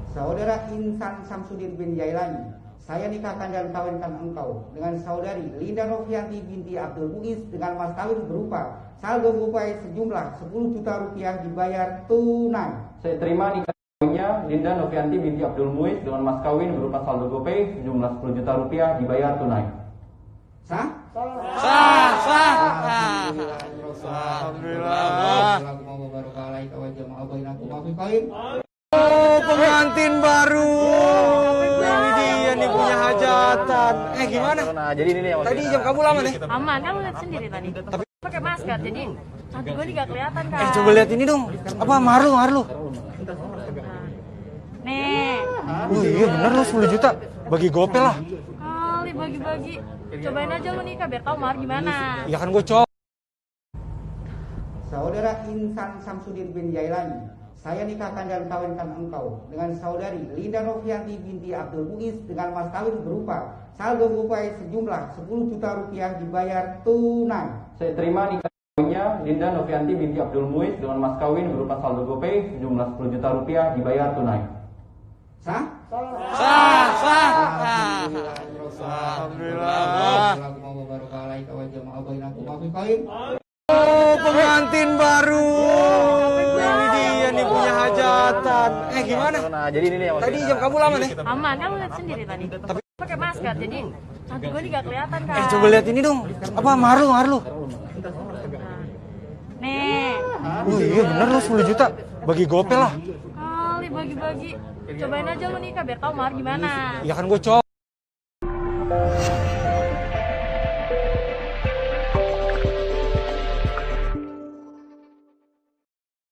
Saudara Insan Samsudin bin Jailani, saya nikahkan dan kawinkan engkau dengan saudari Linda Novianti binti Abdul Muiz dengan mas kawin berupa saldo gopay sejumlah 10 juta rupiah dibayar tunai. Saya terima nikah kawinnya Linda Novianti binti Abdul Muiz dengan mas kawin berupa saldo gopay sejumlah 10 juta rupiah dibayar tunai. Sah? Sah. Alhamdulillah. Oh, pengantin baru. Ini dia nih punya hajatan. Gimana? Nah, jadi ini nih. Tadi jam kamu lama nih. Aman, kan lu lihat sendiri tadi. Tapi pakai masker, jadi cantik gue nih gak kelihatan kan. Coba lihat ini dong. Apa mahar lu? Nih. Oh iya bener lu 10 juta. Bagi gopel lah. Kali bagi-bagi. Cobain aja lu nikah biar tau mahar gimana. Ya kan gue cowok. Saudara Insan Samsudin bin Jailani, saya nikahkan dan kawinkan engkau dengan saudari Linda Novianti binti Abdul Muiz dengan mas kawin berupa saldo gopay sejumlah 10 juta rupiah dibayar tunai. Saya terima nikah kawinnya Linda Novianti binti Abdul Muiz dengan mas kawin berupa saldo gopay sejumlah 10 juta rupiah dibayar tunai. Sah? Sah. Alhamdulillah. Oh, pengantin baru. Ini dia nih punya hajatan. Gimana? Nah, jadi ini nih. Tadi jam kamu lama nih. Aman, kan lu lihat sendiri tadi. Tapi pakai masker, jadi cantik gue nih gak kelihatan kan. Coba lihat ini dong. Apa mahar lu? Nih. Oh iya bener lu 10 juta. Bagi gopel lah. Kali bagi-bagi. Cobain aja lu nikah biar tau mahar gimana. Ya kan gue cowok.